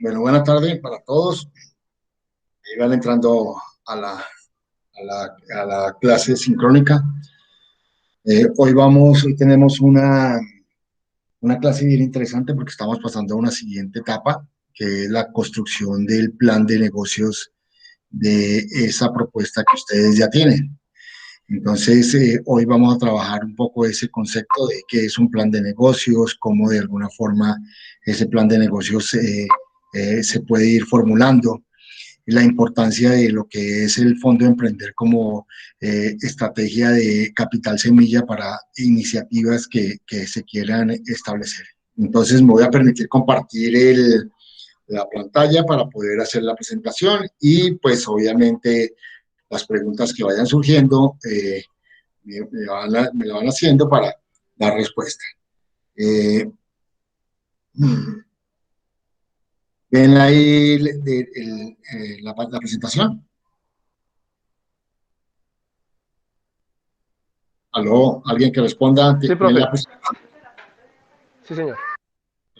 Bueno, buena tarde para todos. Van entrando a la clase sincrónica. Hoy tenemos una clase bien interesante porque estamos pasando a una siguiente etapa, que es la construcción del plan de negocios de esa propuesta que ustedes ya tienen. Entonces, hoy vamos a trabajar un poco ese concepto de qué es un plan de negocios, cómo de alguna forma ese plan de negocios se puede ir formulando, la importancia de lo que es el Fondo Emprender como estrategia de capital semilla para iniciativas que se quieran establecer. Entonces me voy a permitir compartir la pantalla para poder hacer la presentación y pues obviamente las preguntas que vayan surgiendo me la van haciendo para dar respuesta. Eh, ¿Ven ahí la presentación? ¿Aló? ¿Alguien que responda? Sí, ¿Ven profe. la presentación? Sí, señor.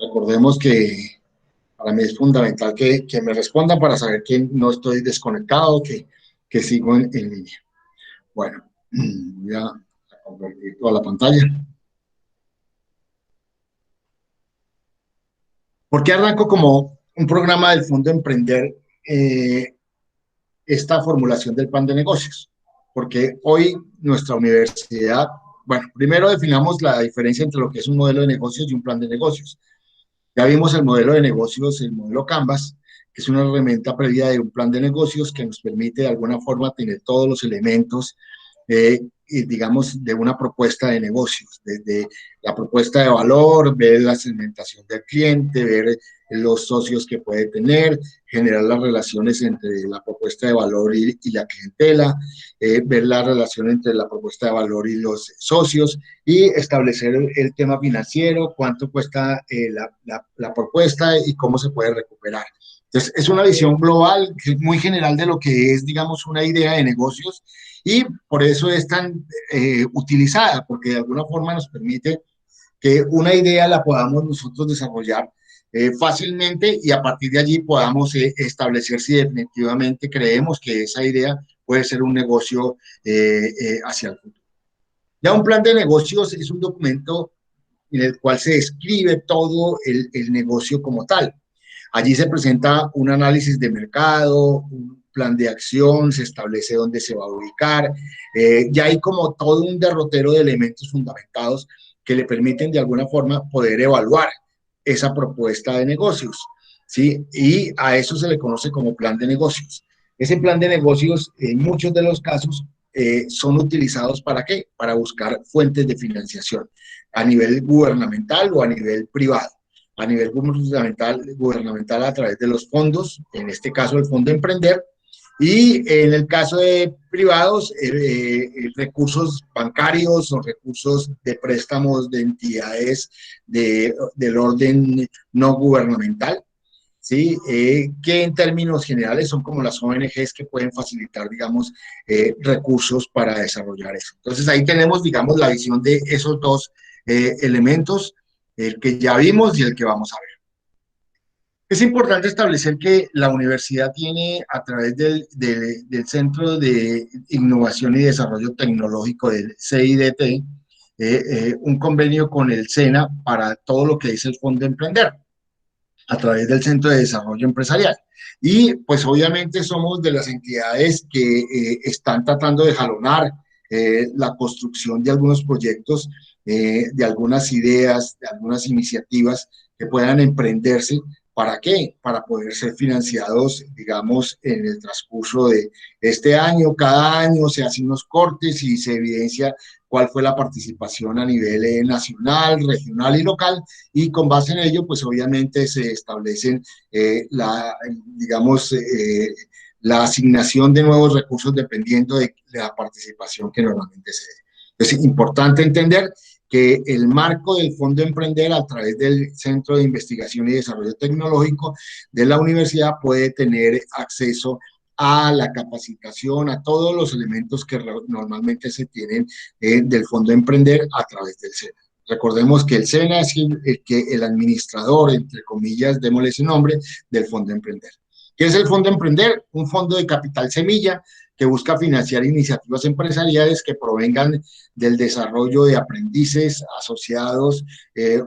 Recordemos que para mí es fundamental que me respondan para saber que no estoy desconectado, que sigo en línea. Bueno, voy a convertir toda la pantalla. ¿Por qué arranco como un programa del Fondo Emprender esta formulación del plan de negocios? Porque hoy nuestra universidad, bueno, primero definamos la diferencia entre lo que es un modelo de negocios y un plan de negocios. Ya vimos el modelo de negocios, el modelo Canvas, que es una herramienta previa de un plan de negocios que nos permite de alguna forma tener todos los elementos, y digamos, de una propuesta de negocios, desde la propuesta de valor, ver la segmentación del cliente, ver los socios que puede tener, generar las relaciones entre la propuesta de valor y la clientela, ver la relación entre la propuesta de valor y los socios, y establecer el tema financiero, cuánto cuesta la propuesta y cómo se puede recuperar. Entonces, es una visión global, muy general de lo que es, digamos, una idea de negocios y por eso es tan utilizada, porque de alguna forma nos permite que una idea la podamos nosotros desarrollar fácilmente y a partir de allí podamos establecer si definitivamente creemos que esa idea puede ser un negocio hacia el futuro. Ya un plan de negocios es un documento en el cual se describe todo el negocio como tal. Allí se presenta un análisis de mercado, un plan de acción, se establece dónde se va a ubicar, ya hay como todo un derrotero de elementos fundamentados que le permiten de alguna forma poder evaluar esa propuesta de negocios, ¿sí? Y a eso se le conoce como plan de negocios. Ese plan de negocios, en muchos de los casos, son utilizados ¿para qué? Para buscar fuentes de financiación a nivel gubernamental o a nivel privado. A nivel gubernamental a través de los fondos, en este caso el Fondo Emprender, y en el caso de privados, recursos bancarios o recursos de préstamos de entidades del orden no gubernamental, ¿sí? Que en términos generales son como las ONGs que pueden facilitar, digamos, recursos para desarrollar eso. Entonces ahí tenemos, digamos, la visión de esos dos elementos, el que ya vimos y el que vamos a ver. Es importante establecer que la universidad tiene a través del Centro de Innovación y Desarrollo Tecnológico del CIDT un convenio con el SENA para todo lo que es el Fondo Emprender a través del Centro de Desarrollo Empresarial. Y pues obviamente somos de las entidades que están tratando de jalonar la construcción de algunos proyectos, de algunas ideas, de algunas iniciativas que puedan emprenderse. ¿Para qué? Para poder ser financiados, digamos, en el transcurso de este año. Cada año se hacen unos cortes y se evidencia cuál fue la participación a nivel nacional, regional y local, y con base en ello, pues obviamente se establecen, digamos, la asignación de nuevos recursos dependiendo de la participación que normalmente se dé. Es importante entender que el marco del Fondo Emprender a través del Centro de Investigación y Desarrollo Tecnológico de la universidad puede tener acceso a la capacitación, a todos los elementos que normalmente se tienen del Fondo Emprender a través del SENA. Recordemos que el SENA es el administrador, entre comillas, démosle ese nombre, del Fondo Emprender. ¿Qué es el Fondo Emprender? Un fondo de capital semilla que busca financiar iniciativas empresariales que provengan del desarrollo de aprendices, asociados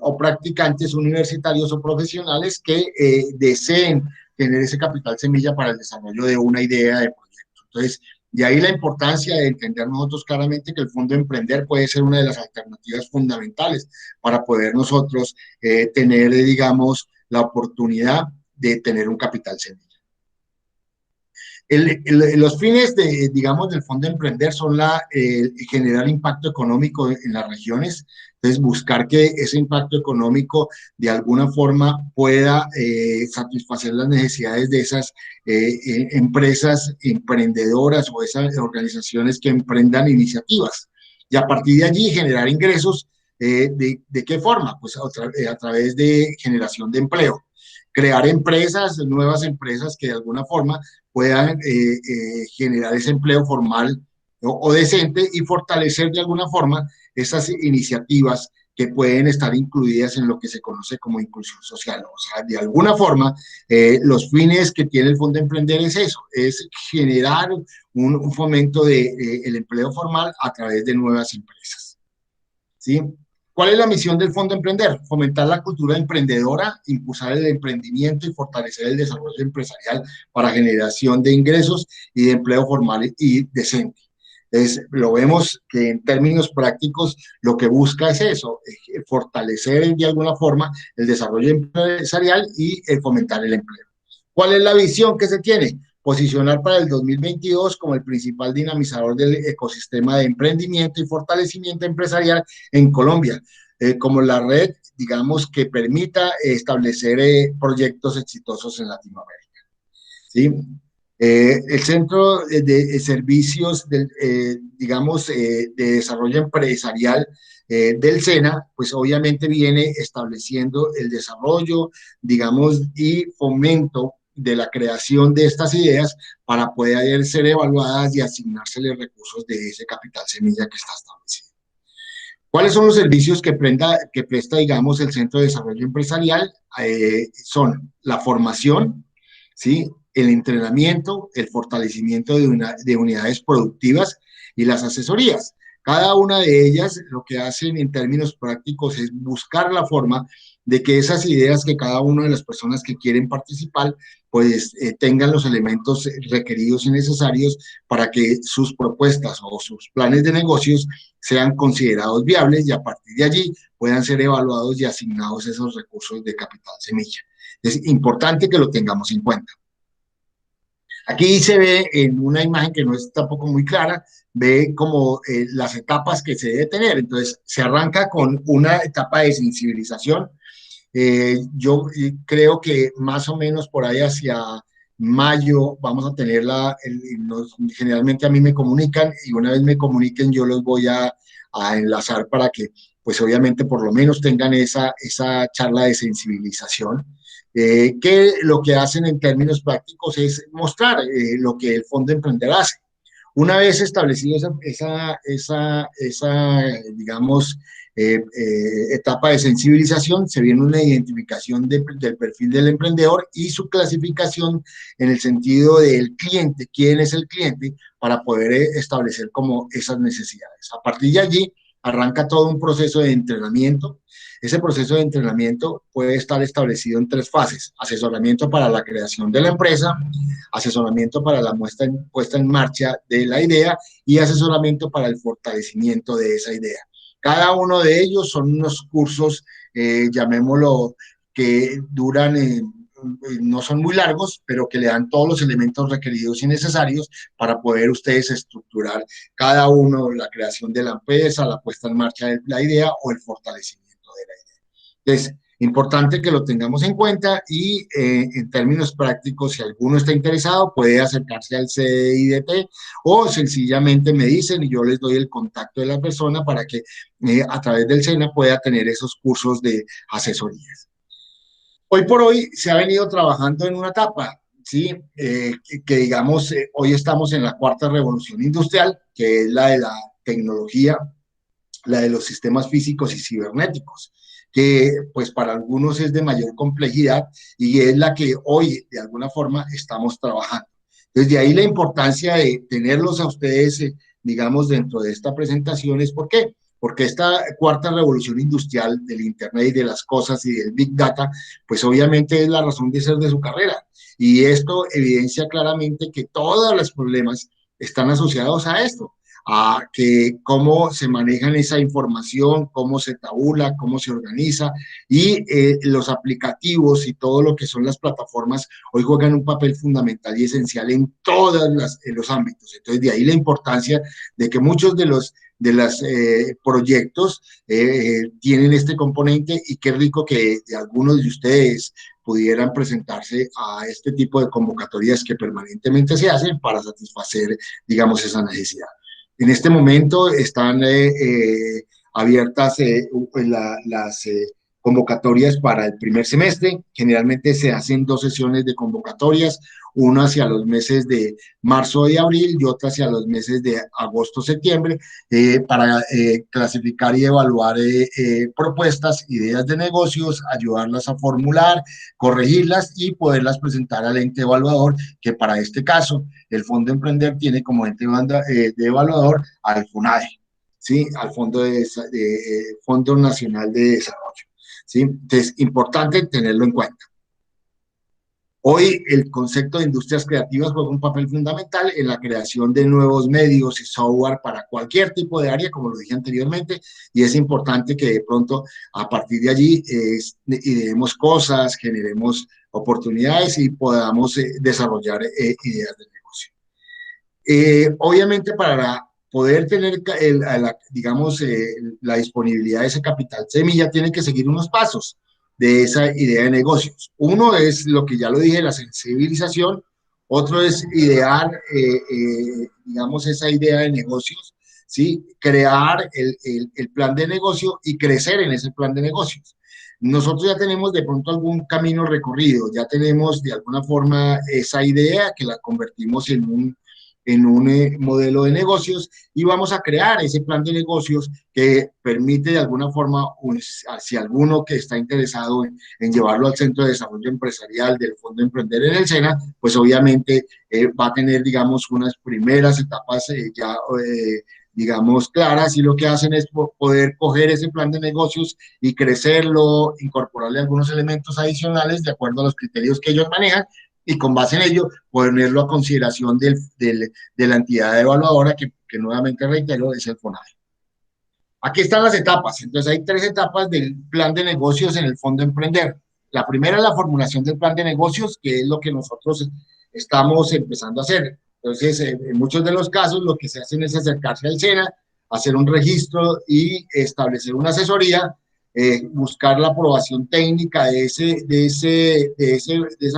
o practicantes universitarios o profesionales que deseen tener ese capital semilla para el desarrollo de una idea de proyecto. Entonces, de ahí la importancia de entender nosotros claramente que el Fondo Emprender puede ser una de las alternativas fundamentales para poder nosotros tener, digamos, la oportunidad de tener un capital semilla. Los fines, digamos, del Fondo Emprender son generar impacto económico en las regiones, entonces buscar que ese impacto económico de alguna forma pueda satisfacer las necesidades de esas empresas emprendedoras o esas organizaciones que emprendan iniciativas. Y a partir de allí generar ingresos, ¿de qué forma? Pues a través de generación de empleo, crear empresas, nuevas empresas que de alguna forma puedan generar ese empleo formal o decente y fortalecer de alguna forma esas iniciativas que pueden estar incluidas en lo que se conoce como inclusión social. O sea, de alguna forma, los fines que tiene el Fondo Emprender es eso, es generar un fomento del empleo formal a través de nuevas empresas. ¿Sí? ¿Cuál es la misión del Fondo Emprender? Fomentar la cultura emprendedora, impulsar el emprendimiento y fortalecer el desarrollo empresarial para generación de ingresos y de empleo formal y decente. Entonces, lo vemos que en términos prácticos lo que busca es eso, fortalecer de alguna forma el desarrollo empresarial y fomentar el empleo. ¿Cuál es la visión que se tiene? Posicionar para el 2022 como el principal dinamizador del ecosistema de emprendimiento y fortalecimiento empresarial en Colombia, como la red, digamos, que permita establecer proyectos exitosos en Latinoamérica. ¿Sí? El Centro de Servicios, digamos, de Desarrollo Empresarial del SENA, pues obviamente viene estableciendo el desarrollo, digamos, y fomento de la creación de estas ideas para poder ser evaluadas y asignárseles recursos de ese capital semilla que está establecido. ¿Cuáles son los servicios que presta, digamos, el Centro de Desarrollo Empresarial? Son la formación, ¿sí? El entrenamiento, el fortalecimiento de unidades productivas y las asesorías. Cada una de ellas lo que hacen en términos prácticos es buscar la forma de que esas ideas que cada una de las personas que quieren participar pues tengan los elementos requeridos y necesarios para que sus propuestas o sus planes de negocios sean considerados viables y a partir de allí puedan ser evaluados y asignados esos recursos de capital semilla. Es importante que lo tengamos en cuenta. Aquí se ve en una imagen que no es tampoco muy clara, ve como las etapas que se debe tener. Entonces, se arranca con una etapa de sensibilización. Yo creo que más o menos por ahí hacia mayo vamos a tener generalmente a mí me comunican y una vez me comuniquen yo los voy a enlazar para que pues obviamente por lo menos tengan esa charla de sensibilización, que lo que hacen en términos prácticos es mostrar lo que el Fondo Emprender hace. Una vez establecido digamos, etapa de sensibilización, se viene una identificación del perfil del emprendedor y su clasificación en el sentido del cliente, quién es el cliente, para poder establecer como esas necesidades. A partir de allí, arranca todo un proceso de entrenamiento. Ese proceso de entrenamiento puede estar establecido en tres fases: asesoramiento para la creación de la empresa, asesoramiento para la puesta en marcha de la idea y asesoramiento para el fortalecimiento de esa idea. Cada uno de ellos son unos cursos, llamémoslo, que duran, no son muy largos, pero que le dan todos los elementos requeridos y necesarios para poder ustedes estructurar cada uno, la creación de la empresa, la puesta en marcha de la idea o el fortalecimiento de la idea. Entonces, importante que lo tengamos en cuenta y en términos prácticos, si alguno está interesado, puede acercarse al CIDT o sencillamente me dicen y yo les doy el contacto de la persona para que a través del SENA pueda tener esos cursos de asesorías. Hoy por hoy se ha venido trabajando en una etapa, ¿sí? Que digamos, hoy estamos en la cuarta revolución industrial, que es la de la tecnología la de los sistemas físicos y cibernéticos, que pues para algunos es de mayor complejidad y es la que hoy de alguna forma estamos trabajando. Desde ahí la importancia de tenerlos a ustedes, digamos, dentro de esta presentación es ¿por qué? Porque esta cuarta revolución industrial del Internet y de las cosas y del Big Data, pues obviamente es la razón de ser de su carrera. Y esto evidencia claramente que todos los problemas están asociados a esto, a que cómo se manejan esa información, cómo se tabula, cómo se organiza y los aplicativos y todo lo que son las plataformas hoy juegan un papel fundamental y esencial en todos los ámbitos. Entonces, de ahí la importancia de que muchos de los proyectos tienen este componente y qué rico que de algunos de ustedes pudieran presentarse a este tipo de convocatorias que permanentemente se hacen para satisfacer, digamos, esa necesidad. En este momento están abiertas las convocatorias para el primer semestre. Generalmente se hacen dos sesiones de convocatorias, una hacia los meses de marzo y abril y otra hacia los meses de agosto-septiembre, para clasificar y evaluar propuestas, ideas de negocios, ayudarlas a formular, corregirlas y poderlas presentar al ente evaluador, que para este caso el Fondo Emprender tiene como ente de evaluador al FONADE, ¿sí? Al Fondo Nacional de Desarrollo, ¿sí? Entonces, importante tenerlo en cuenta. Hoy el concepto de industrias creativas juega un papel fundamental en la creación de nuevos medios y software para cualquier tipo de área, como lo dije anteriormente, y es importante que de pronto a partir de allí ideemos cosas, generemos oportunidades y podamos desarrollar ideas de negocio. Obviamente para poder tener, digamos, la disponibilidad de ese capital semilla, tiene que seguir unos pasos de esa idea de negocios. Uno es lo que ya lo dije, la sensibilización. Otro es idear, digamos, esa idea de negocios, ¿sí? Crear el plan de negocio y crecer en ese plan de negocios. Nosotros ya tenemos de pronto algún camino recorrido, ya tenemos de alguna forma esa idea que la convertimos en un modelo de negocios y vamos a crear ese plan de negocios que permite de alguna forma, si alguno que está interesado en llevarlo al Centro de Desarrollo Empresarial del Fondo Emprender en el SENA, pues obviamente va a tener, digamos, unas primeras etapas ya digamos, claras, y lo que hacen es poder coger ese plan de negocios y crecerlo, incorporarle algunos elementos adicionales de acuerdo a los criterios que ellos manejan, y con base en ello ponerlo a consideración de la entidad evaluadora que nuevamente reitero es el FONADE. Aquí están las etapas. Entonces hay tres etapas del plan de negocios en el Fondo Emprender. La primera es la formulación del plan de negocios, que es lo que nosotros estamos empezando a hacer. Entonces, en muchos de los casos lo que se hace es acercarse al SENA, hacer un registro y establecer una asesoría, buscar la aprobación técnica de esa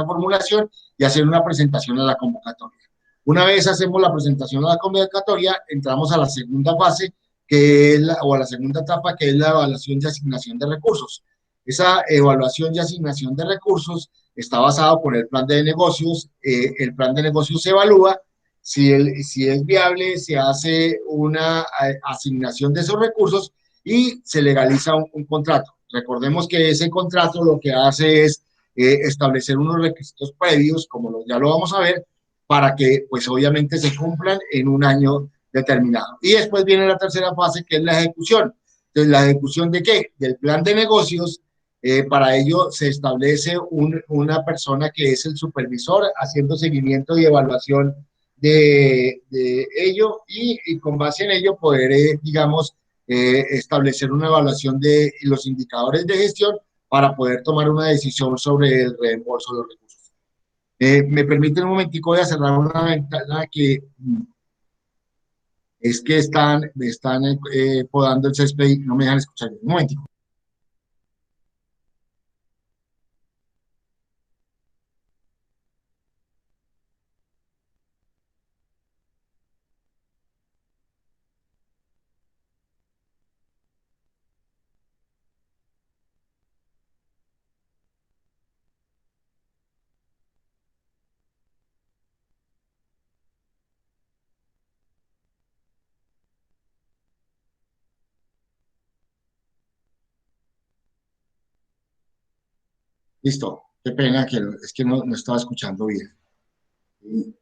formulación y hacer una presentación a la convocatoria. Una vez hacemos la presentación a la convocatoria, entramos a la segunda fase, que es o a la segunda etapa, que es la evaluación y asignación de recursos. Esa evaluación y asignación de recursos está basado por el plan de negocios. El plan de negocios se evalúa. Si es viable, se hace una asignación de esos recursos y se legaliza un contrato. Recordemos que ese contrato lo que hace es establecer unos requisitos previos, como ya lo vamos a ver, para que pues obviamente se cumplan en un año determinado. Y después viene la tercera fase, que es la ejecución. Entonces, ¿la ejecución de qué? Del plan de negocios. Para ello se establece una persona que es el supervisor haciendo seguimiento y evaluación de ello y con base en ello poder, digamos, establecer una evaluación de los indicadores de gestión para poder tomar una decisión sobre el reembolso de los recursos. Me permiten un momentico, voy a cerrar una ventana que es que me están podando el césped y no me dejan escuchar. Un momentico. Listo. Qué pena que es que no estaba escuchando bien. Y-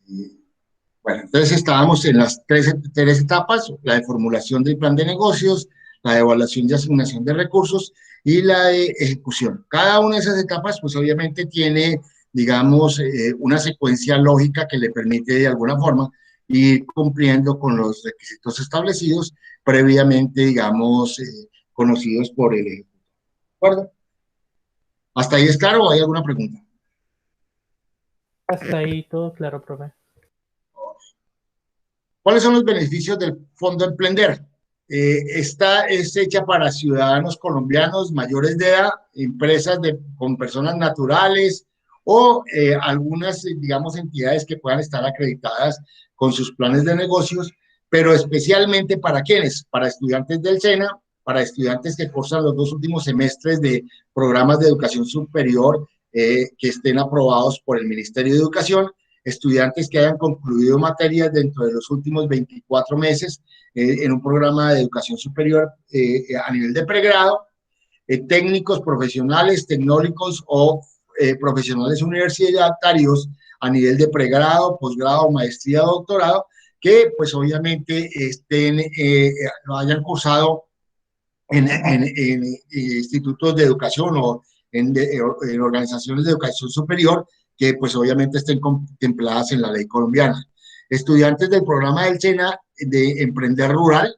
y, bueno, entonces estábamos en las tres etapas: la de formulación del plan de negocios, la de evaluación y asignación de recursos y la de ejecución. Cada una de esas etapas, pues obviamente tiene, digamos, una secuencia lógica que le permite de alguna forma ir cumpliendo con los requisitos establecidos previamente, digamos, conocidos por el ejecutivo. ¿De acuerdo? ¿Hasta ahí es claro o hay alguna pregunta? Hasta ahí todo claro, profe. ¿Cuáles son los beneficios del Fondo Emprender? Esta es hecha para ciudadanos colombianos mayores de edad, empresas con personas naturales o algunas, digamos, entidades que puedan estar acreditadas con sus planes de negocios, pero especialmente para quienes, para estudiantes del SENA, para estudiantes que cursan los 2 últimos semestres de programas de educación superior que estén aprobados por el Ministerio de Educación, estudiantes que hayan concluido materias dentro de los últimos 24 meses en un programa de educación superior a nivel de pregrado, técnicos profesionales, tecnológicos o profesionales universitarios a nivel de pregrado, posgrado, maestría, doctorado, que pues obviamente lo hayan cursado en institutos de educación o en organizaciones de educación superior que pues obviamente estén contempladas en la ley colombiana. Estudiantes del programa del SENA de Emprender Rural,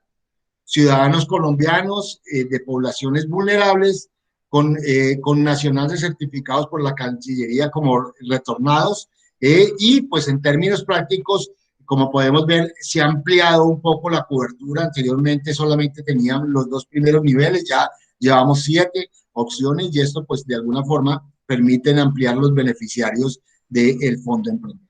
ciudadanos colombianos de poblaciones vulnerables con nacionales certificados por la Cancillería como retornados y pues en términos prácticos, como podemos ver, se ha ampliado un poco la cobertura. Anteriormente solamente tenían los 2 primeros niveles, ya llevamos 7 opciones y esto pues de alguna forma permiten ampliar los beneficiarios del Fondo Emprendedor.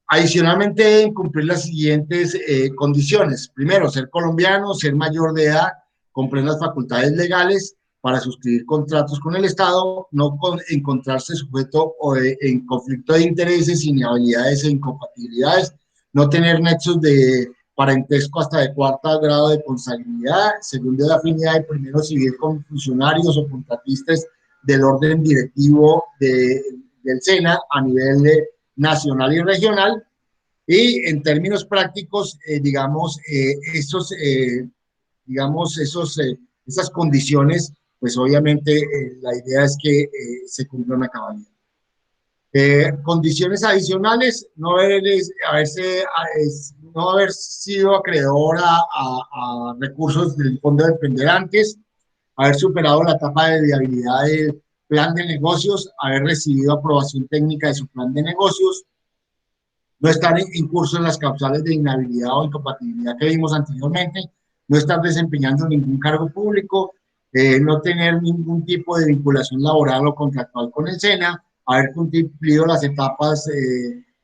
Adicionalmente, deben cumplir las siguientes condiciones. Primero, ser colombiano, ser mayor de edad, con plenas facultades legales para suscribir contratos con el Estado, no encontrarse sujeto en conflicto de intereses, inhabilidades e incompatibilidades, no tener nexos de parentesco hasta de 4.º grado de consanguinidad, segundo de afinidad de primero civil con funcionarios o contratistas del orden directivo del SENA a nivel nacional y regional, y en términos prácticos, esas condiciones, pues obviamente la idea es que se cumplan a cabalidad. Condiciones adicionales: no haber sido acreedor a recursos del Fondo de Emprender antes, haber superado la etapa de viabilidad del plan de negocios, haber recibido aprobación técnica de su plan de negocios, no estar en curso en las causales de inhabilidad o incompatibilidad que vimos anteriormente, no estar desempeñando ningún cargo público, no tener ningún tipo de vinculación laboral o contractual con el SENA, haber cumplido las etapas,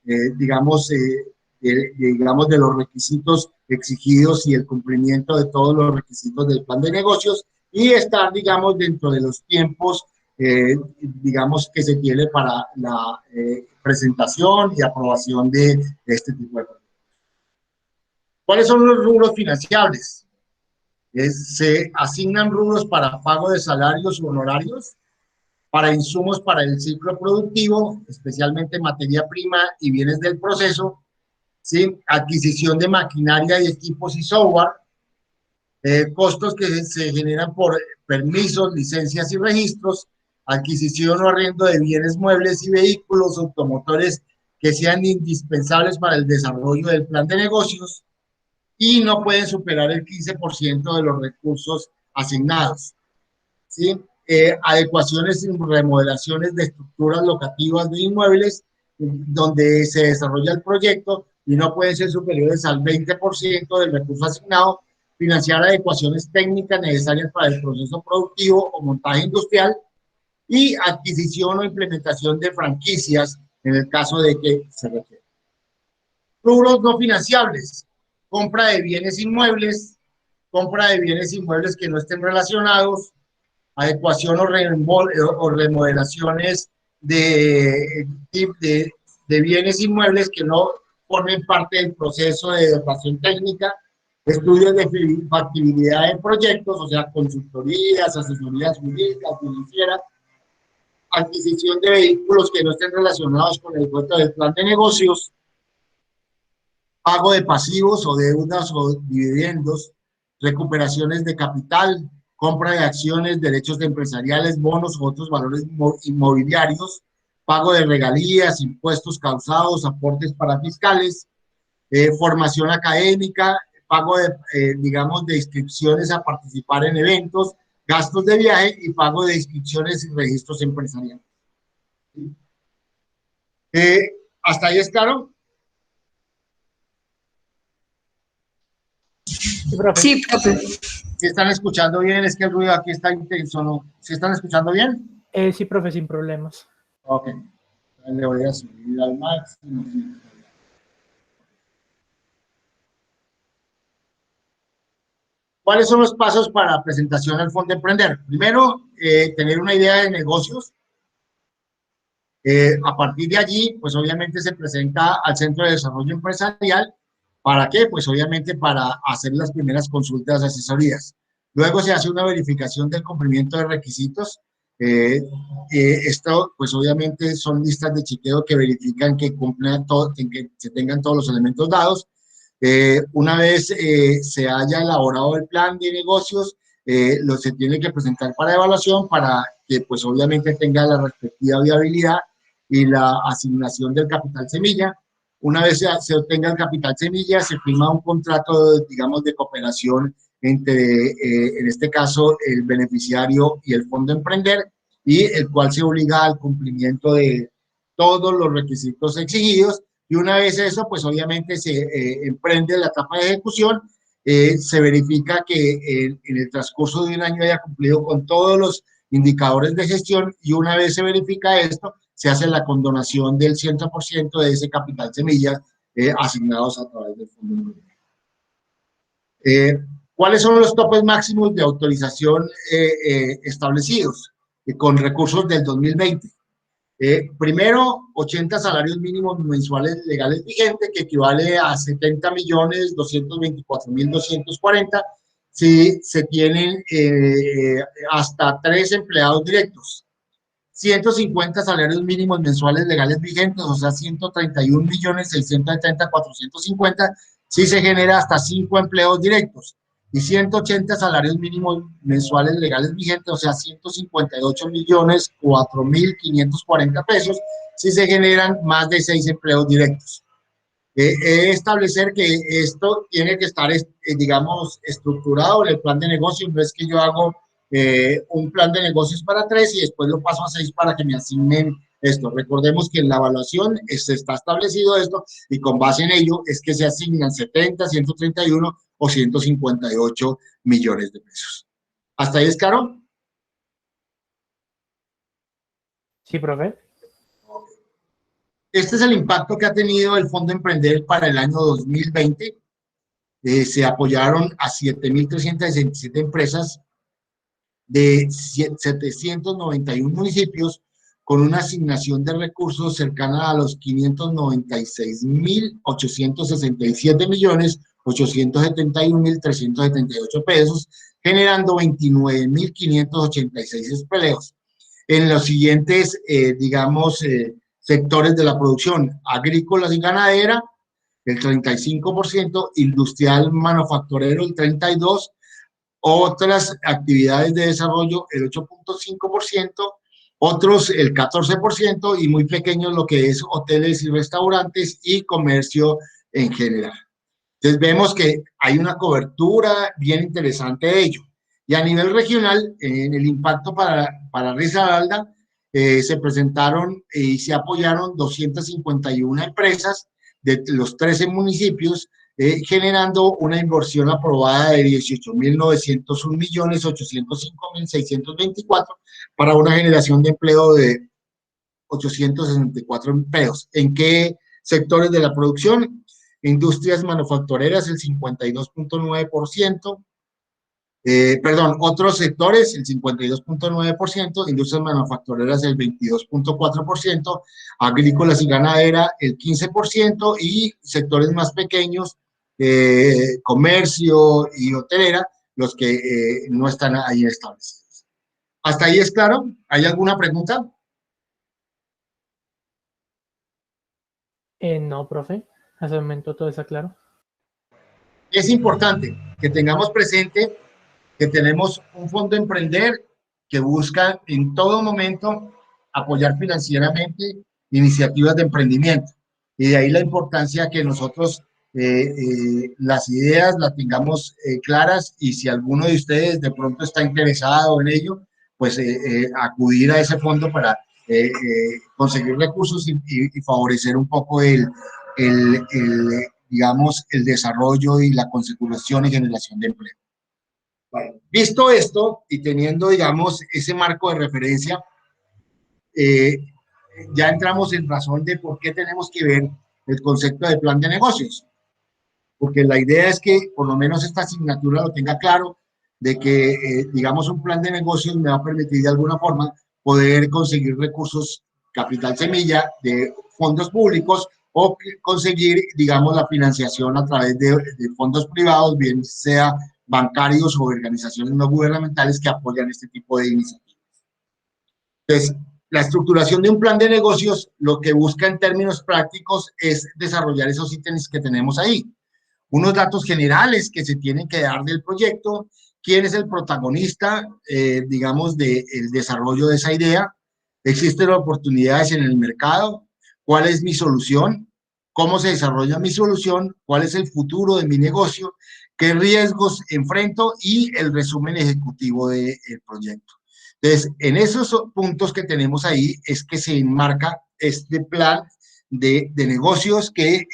digamos, de los requisitos exigidos y el cumplimiento de todos los requisitos del plan de negocios y estar, digamos, dentro de los tiempos digamos, que se tiene para la presentación y aprobación de este tipo de proyectos. ¿Cuáles son los rubros financiables? Se asignan rubros para pago de salarios o honorarios, para insumos para el ciclo productivo, especialmente materia prima y bienes del proceso, ¿sí? Adquisición de maquinaria y equipos y software, costos que se generan por permisos, licencias y registros, adquisición o arriendo de bienes muebles y vehículos automotores que sean indispensables para el desarrollo del plan de negocios y no pueden superar el 15% de los recursos asignados, ¿sí? Adecuaciones y remodelaciones de estructuras locativas de inmuebles donde se desarrolla el proyecto y no pueden ser superiores al 20% del recurso asignado, financiar adecuaciones técnicas necesarias para el proceso productivo o montaje industrial y adquisición o implementación de franquicias en el caso de que se requiera. Rubros no financiables: compra de bienes inmuebles, compra de bienes inmuebles que no estén relacionados, adecuación o remodelaciones de bienes inmuebles que no formen parte del proceso de dotación técnica, estudios de factibilidad de proyectos, o sea, consultorías, asesorías jurídicas, financieras, adquisición de vehículos que no estén relacionados con el cuento del plan de negocios, pago de pasivos o deudas o dividendos, recuperaciones de capital, compra de acciones, derechos de empresariales, bonos u otros valores inmobiliarios, pago de regalías, impuestos causados, aportes para fiscales, formación académica, pago de, digamos, de inscripciones a participar en eventos, gastos de viaje y pago de inscripciones y registros empresariales. ¿Hasta ahí es claro? Sí, profe. Sí, profe. ¿Si están escuchando bien? Es que el ruido aquí está intenso, ¿no? ¿Si están escuchando bien? Sí, profe, sin problemas. Ok. Le voy a subir al máximo. ¿Cuáles son los pasos para presentación al Fondo Emprender? Primero, tener una idea de negocios. A partir de allí, pues obviamente se presenta al Centro de Desarrollo Empresarial. ¿Para qué? Pues obviamente para hacer las primeras consultas de asesorías. Luego se hace una verificación del cumplimiento de requisitos. Esto, pues obviamente son listas de chequeo que verifican que cumplan todo, que se tengan todos los elementos dados. Una vez se haya elaborado el plan de negocios, se tiene que presentar para evaluación para que pues obviamente tenga la respectiva viabilidad y la asignación del capital semilla. Una vez se obtenga el capital semilla, se firma un contrato, digamos, de cooperación entre, en este caso, el beneficiario y el Fondo Emprender, y el cual se obliga al cumplimiento de todos los requisitos exigidos. Y una vez eso, pues obviamente se emprende la etapa de ejecución, se verifica que en el transcurso de un año haya cumplido con todos los indicadores de gestión, y una vez se verifica esto, se hace la condonación del 100% de ese capital semilla asignados a través del Fondo. ¿Cuáles son los topes máximos de autorización establecidos con recursos del 2020? Primero, 80 salarios mínimos mensuales legales vigentes, que equivale a 70.224.240 si se tienen hasta 3 empleados directos. 150 salarios mínimos mensuales legales vigentes, o sea, 131.670.450 si se genera hasta 5 empleos directos. Y 180 salarios mínimos mensuales legales vigentes, o sea, 158.004.540 pesos si se generan más de 6 empleos directos. Establecer que esto tiene que estar, digamos, estructurado en el plan de negocio. No es que yo hago un plan de negocios para 3 y después lo paso a 6 para que me asignen esto. Recordemos que en la evaluación se está establecido esto, y con base en ello es que se asignan 70, 131 o 158 millones de pesos. ¿Hasta ahí es claro? Sí, profe. Este es el impacto que ha tenido el Fondo Emprender para el año 2020. Se apoyaron a 7.367 empresas de 791 municipios, con una asignación de recursos cercana a los 596.867.871.378 pesos, generando 29.586 empleos en los siguientes, digamos, sectores de la producción: agrícola y ganadera, el 35%, industrial manufacturero, el 32%, otras actividades de desarrollo, el 8.5%, otros el 14%, y muy pequeños lo que es hoteles y restaurantes y comercio en general. Entonces vemos que hay una cobertura bien interesante de ello. Y a nivel regional, en el impacto para Risaralda, se presentaron y se apoyaron 251 empresas de los 13 municipios, generando una inversión aprobada de 18.901.805.624 para una generación de empleo de 864 empleos. ¿En qué sectores de la producción? Industrias manufactureras, el 52.9%. Perdón, otros sectores, el 52.9%, industrias manufactureras, el 22.4%, agrícolas y ganadera, el 15%, y sectores más pequeños, comercio y hotelera, los que no están ahí establecidos. ¿Hasta ahí es claro? ¿Hay alguna pregunta? No, profe. Hasta el momento todo está claro. Es importante que tengamos presente que tenemos un fondo Emprender que busca en todo momento apoyar financieramente iniciativas de emprendimiento. Y de ahí la importancia que nosotros las ideas las tengamos claras, y si alguno de ustedes de pronto está interesado en ello, pues acudir a ese fondo para conseguir recursos y favorecer un poco digamos, el desarrollo y la consecución y generación de empleo. Bueno, visto esto y teniendo, digamos, ese marco de referencia, eh, ya entramos en razón de por qué tenemos que ver el concepto de plan de negocios. Porque la idea es que por lo menos esta asignatura lo tenga claro, de que, digamos, un plan de negocios me va a permitir de alguna forma poder conseguir recursos, capital semilla, de fondos públicos, o conseguir, digamos, la financiación a través de fondos privados, bien sea bancarios o organizaciones no gubernamentales que apoyan este tipo de iniciativas. Entonces, la estructuración de un plan de negocios lo que busca en términos prácticos es desarrollar esos ítems que tenemos ahí. Unos datos generales que se tienen que dar del proyecto, quién es el protagonista, digamos, del desarrollo de esa idea, existen oportunidades en el mercado, cuál es mi solución, cómo se desarrolla mi solución, cuál es el futuro de mi negocio, qué riesgos enfrento y el resumen ejecutivo del proyecto. Entonces, en esos puntos que tenemos ahí es que se enmarca este plan de negocios que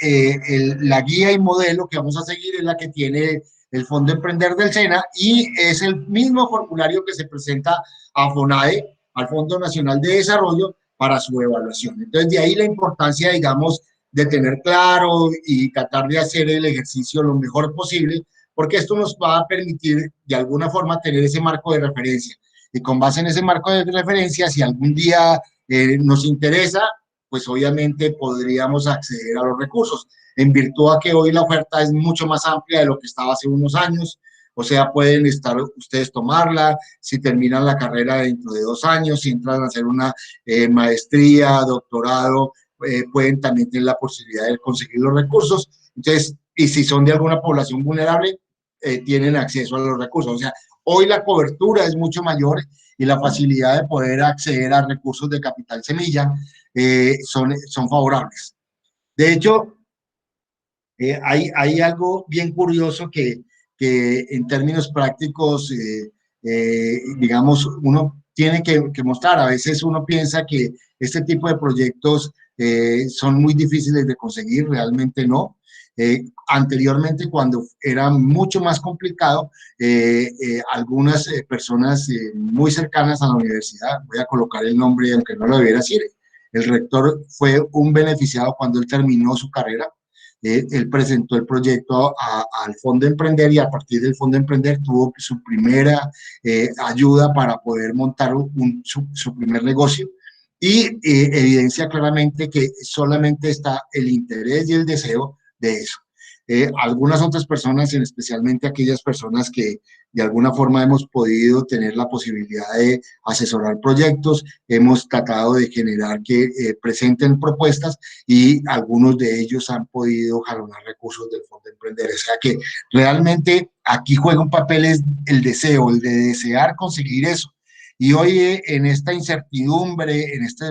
la guía y modelo que vamos a seguir es la que tiene el Fondo Emprender del SENA, y es el mismo formulario que se presenta a FONADE, al Fondo Nacional de Desarrollo, para su evaluación. Entonces, de ahí la importancia, digamos, de tener claro y tratar de hacer el ejercicio lo mejor posible, porque esto nos va a permitir, de alguna forma, tener ese marco de referencia. Y con base en ese marco de referencia, si algún día nos interesa, pues obviamente podríamos acceder a los recursos, en virtud a que hoy la oferta es mucho más amplia de lo que estaba hace unos años. O sea, pueden estar ustedes tomarla, si terminan la carrera dentro de 2 años, si entran a hacer una maestría, doctorado, pueden también tener la posibilidad de conseguir los recursos. Entonces, y si son de alguna población vulnerable, tienen acceso a los recursos. O sea, hoy la cobertura es mucho mayor y la facilidad de poder acceder a recursos de capital semilla son favorables. De hecho, hay algo bien curioso que en términos prácticos, digamos, uno tiene que mostrar. A veces uno piensa que este tipo de proyectos son muy difíciles de conseguir, realmente no. Anteriormente, cuando era mucho más complicado, algunas personas muy cercanas a la universidad, voy a colocar el nombre aunque no lo debiera decir, el rector fue un beneficiado cuando él terminó su carrera. Él presentó el proyecto al Fondo Emprender, y a partir del Fondo Emprender tuvo su primera ayuda para poder montar su primer negocio, y evidencia claramente que solamente está el interés y el deseo de eso. Algunas otras personas, especialmente aquellas personas que de alguna forma hemos podido tener la posibilidad de asesorar proyectos, hemos tratado de generar que presenten propuestas, y algunos de ellos han podido jalonar recursos del Fondo Emprender. O sea que realmente aquí juega un papel el deseo, el de desear conseguir eso. Y hoy en esta incertidumbre, en este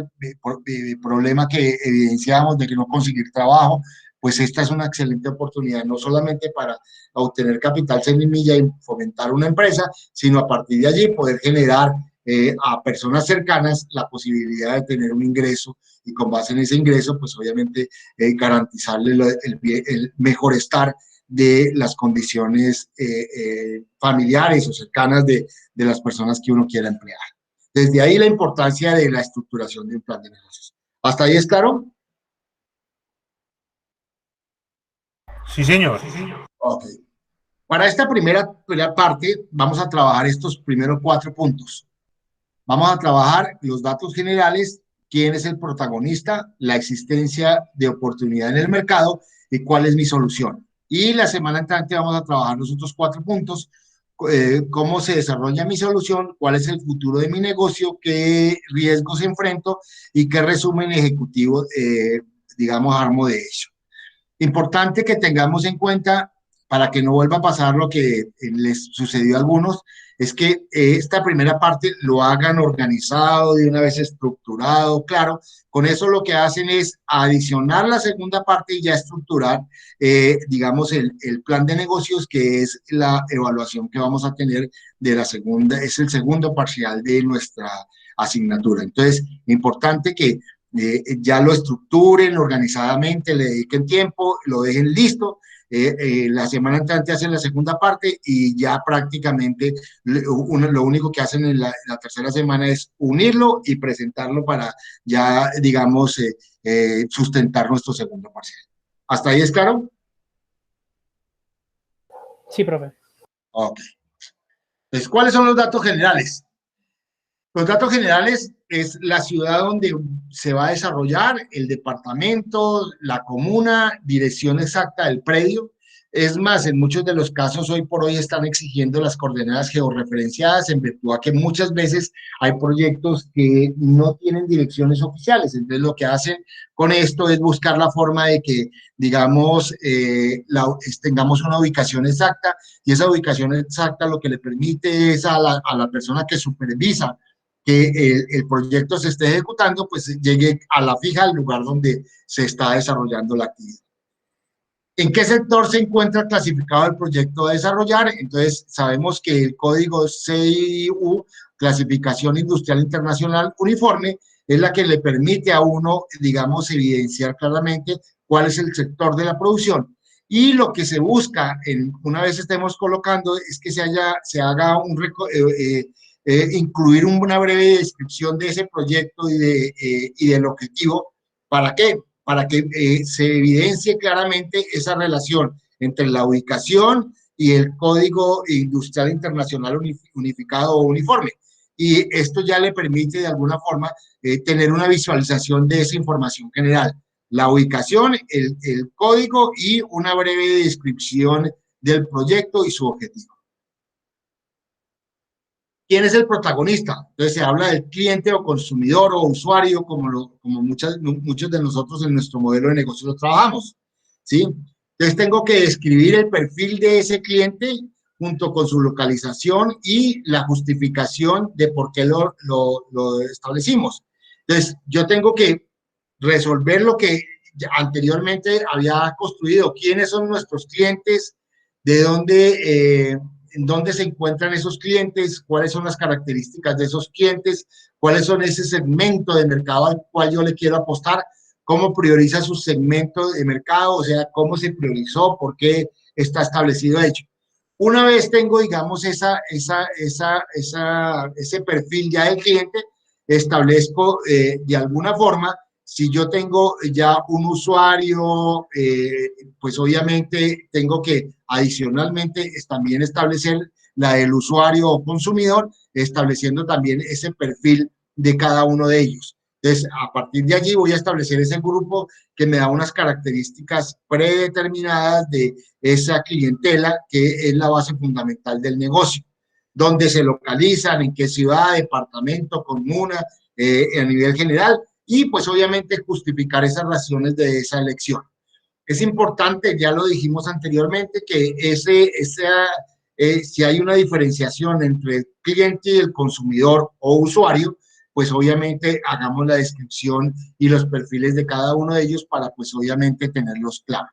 problema que evidenciamos de que no conseguir trabajo, pues esta es una excelente oportunidad, no solamente para obtener capital semilla y fomentar una empresa, sino a partir de allí poder generar a personas cercanas la posibilidad de tener un ingreso, y con base en ese ingreso, pues obviamente garantizarle el mejor estar de las condiciones familiares o cercanas de las personas que uno quiera emplear. Desde ahí la importancia de la estructuración de un plan de negocios. ¿Hasta ahí es claro? Sí, señor. Ok. Para esta primera parte vamos a trabajar estos primeros 4 puntos. Vamos a trabajar los datos generales, quién es el protagonista, la existencia de oportunidad en el mercado y cuál es mi solución. y la semana entrante vamos a trabajar los otros 4 puntos, cómo se desarrolla mi solución, cuál es el futuro de mi negocio, qué riesgos enfrento y qué resumen ejecutivo, digamos, armo de ello. Importante que tengamos en cuenta, para que no vuelva a pasar lo que les sucedió a algunos, es que esta primera parte lo hagan organizado, de una vez estructurado, claro. Con eso lo que hacen es adicionar la segunda parte y ya estructurar, digamos, el plan de negocios, que es la evaluación que vamos a tener de la segunda, es el segundo parcial de nuestra asignatura. Entonces, importante que ya lo estructuren organizadamente, le dediquen tiempo, lo dejen listo. La semana entrante hacen la segunda parte y ya prácticamente lo único que hacen en la tercera semana es unirlo y presentarlo para ya, digamos, sustentar nuestro segundo parcial. ¿Hasta ahí es claro? Sí, profe. Ok. Entonces, ¿cuáles son los datos generales? Los datos generales es la ciudad donde se va a desarrollar, el departamento, la comuna, dirección exacta del predio. Es más, en muchos de los casos hoy por hoy están exigiendo las coordenadas georreferenciadas, en virtud a que muchas veces hay proyectos que no tienen direcciones oficiales. Entonces lo que hacen con esto es buscar la forma de que, digamos, tengamos una ubicación exacta, y esa ubicación exacta lo que le permite es a la persona que supervisa que el proyecto se esté ejecutando, pues llegue a la fija al lugar donde se está desarrollando la actividad. ¿En qué sector se encuentra clasificado el proyecto a desarrollar? Entonces, sabemos que el código CIU, Clasificación Industrial Internacional Uniforme, es la que le permite a uno, digamos, evidenciar claramente cuál es el sector de la producción. Y lo que se busca, una vez estemos colocando, es que se haga incluir una breve descripción de ese proyecto y del objetivo. ¿Para qué? Para que se evidencie claramente esa relación entre la ubicación y el Código Industrial Internacional Unificado o Uniforme. Y esto ya le permite de alguna forma tener una visualización de esa información general. La ubicación, el código y una breve descripción del proyecto y su objetivo. ¿Quién es el protagonista? Entonces se habla del cliente o consumidor o usuario, como muchos de nosotros en nuestro modelo de negocio lo trabajamos, ¿sí? Entonces tengo que describir el perfil de ese cliente junto con su localización y la justificación de por qué lo establecimos. Entonces yo tengo que resolver lo que anteriormente había construido, quiénes son nuestros clientes, de dónde, en dónde se encuentran esos clientes, cuáles son las características de esos clientes, cuáles son ese segmento de mercado al cual yo le quiero apostar, cómo prioriza su segmento de mercado, o sea, cómo se priorizó, por qué está establecido hecho. Una vez tengo, digamos, ese perfil ya del cliente, establezco de alguna forma, si yo tengo ya un usuario, pues obviamente tengo que adicionalmente también establecer la del usuario o consumidor, estableciendo también ese perfil de cada uno de ellos. Entonces, a partir de allí voy a establecer ese grupo que me da unas características predeterminadas de esa clientela, que es la base fundamental del negocio. Dónde se localizan, en qué ciudad, departamento, comuna, a nivel general, y pues obviamente justificar esas razones de esa elección. Es importante, ya lo dijimos anteriormente, que si hay una diferenciación entre el cliente y el consumidor o usuario, pues obviamente hagamos la descripción y los perfiles de cada uno de ellos para pues obviamente tenerlos claros.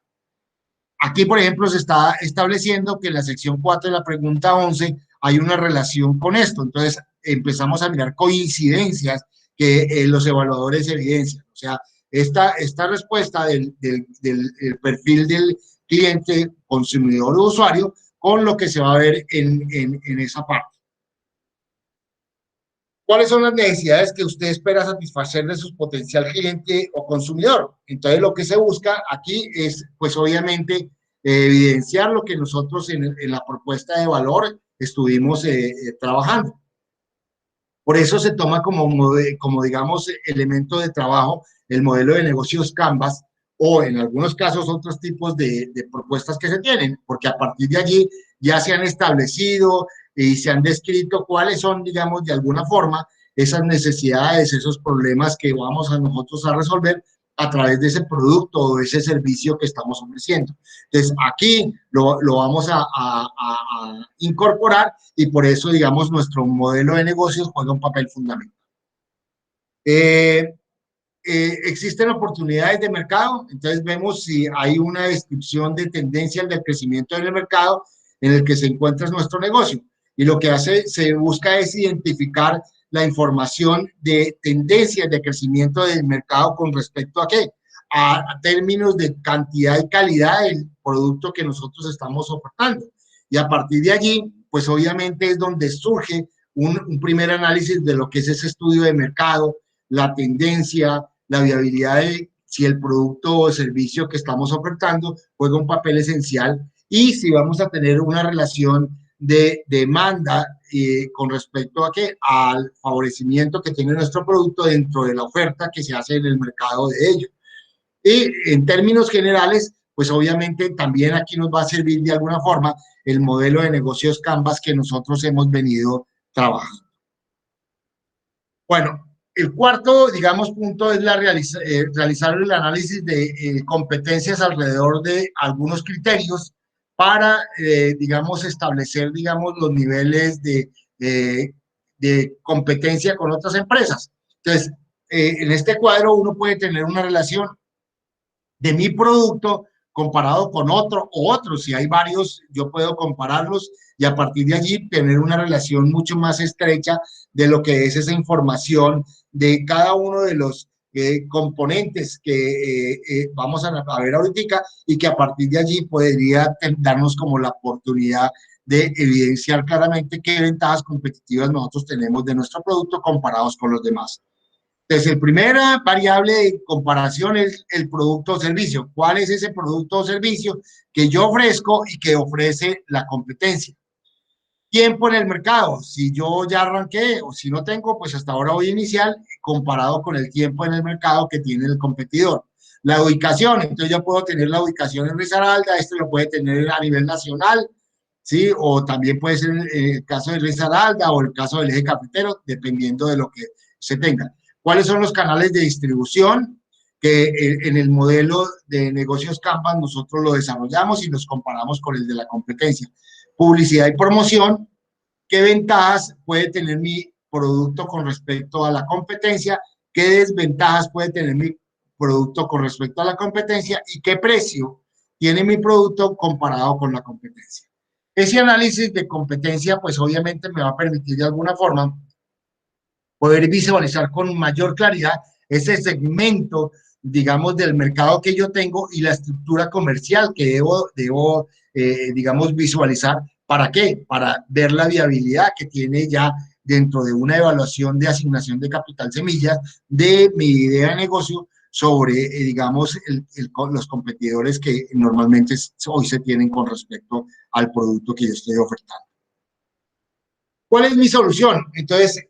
Aquí, por ejemplo, se está estableciendo que en la sección 4 de la pregunta 11 hay una relación con esto. Entonces, empezamos a mirar coincidencias que los evaluadores evidencian. O sea, esta respuesta del perfil del cliente, consumidor o usuario con lo que se va a ver en esa parte. ¿Cuáles son las necesidades que usted espera satisfacer de su potencial cliente o consumidor? Entonces, lo que se busca aquí es, pues obviamente, evidenciar lo que nosotros en la propuesta de valor estuvimos trabajando. Por eso se toma como digamos, elemento de trabajo el modelo de negocios Canvas o en algunos casos otros tipos de propuestas que se tienen, porque a partir de allí ya se han establecido y se han descrito cuáles son, digamos, de alguna forma, esas necesidades, esos problemas que vamos a nosotros a resolver a través de ese producto o ese servicio que estamos ofreciendo. Entonces, aquí lo vamos a incorporar y por eso, digamos, nuestro modelo de negocios juega un papel fundamental. Existen oportunidades de mercado, entonces vemos si hay una descripción de tendencias del crecimiento del mercado en el que se encuentra nuestro negocio. Y lo que se busca es identificar la información de tendencias de crecimiento del mercado con respecto a qué, a términos de cantidad y calidad del producto que nosotros estamos ofertando. Y a partir de allí, pues obviamente es donde surge un primer análisis de lo que es ese estudio de mercado, la tendencia, la viabilidad de si el producto o servicio que estamos ofertando juega un papel esencial y si vamos a tener una relación de demanda con respecto a qué, al favorecimiento que tiene nuestro producto dentro de la oferta que se hace en el mercado de ello. Y en términos generales, pues obviamente también aquí nos va a servir de alguna forma el modelo de negocios Canvas que nosotros hemos venido trabajando. Bueno, el cuarto, digamos, punto es realizar el análisis de competencias alrededor de algunos criterios para, digamos, establecer, digamos, los niveles de competencia con otras empresas. Entonces, en este cuadro uno puede tener una relación de mi producto comparado con otro o otros. Si hay varios, yo puedo compararlos y a partir de allí tener una relación mucho más estrecha de lo que es esa información de cada uno de los componentes que vamos a ver ahorita y que a partir de allí podría darnos como la oportunidad de evidenciar claramente qué ventajas competitivas nosotros tenemos de nuestro producto comparados con los demás. Entonces, la primera variable de comparación es el producto o servicio. ¿Cuál es ese producto o servicio que yo ofrezco y que ofrece la competencia? Tiempo en el mercado. Si yo ya arranqué o si no tengo, pues hasta ahora voy inicial comparado con el tiempo en el mercado que tiene el competidor. La ubicación. Entonces, yo puedo tener la ubicación en Risaralda. Esto lo puede tener a nivel nacional, ¿sí? O también puede ser el caso de Risaralda o el caso del eje cafetero, dependiendo de lo que se tenga. ¿Cuáles son los canales de distribución? Que en el modelo de negocios Canvas nosotros lo desarrollamos y los comparamos con el de la competencia. Publicidad y promoción. ¿Qué ventajas puede tener mi producto con respecto a la competencia? ¿Qué desventajas puede tener mi producto con respecto a la competencia? ¿Y qué precio tiene mi producto comparado con la competencia? Ese análisis de competencia, pues obviamente me va a permitir de alguna forma poder visualizar con mayor claridad ese segmento, digamos, del mercado que yo tengo y la estructura comercial que debo digamos, visualizar. ¿Para qué? Para ver la viabilidad que tiene ya dentro de una evaluación de asignación de capital semillas de mi idea de negocio sobre, digamos, los competidores que normalmente hoy se tienen con respecto al producto que yo estoy ofertando. ¿Cuál es mi solución? Entonces,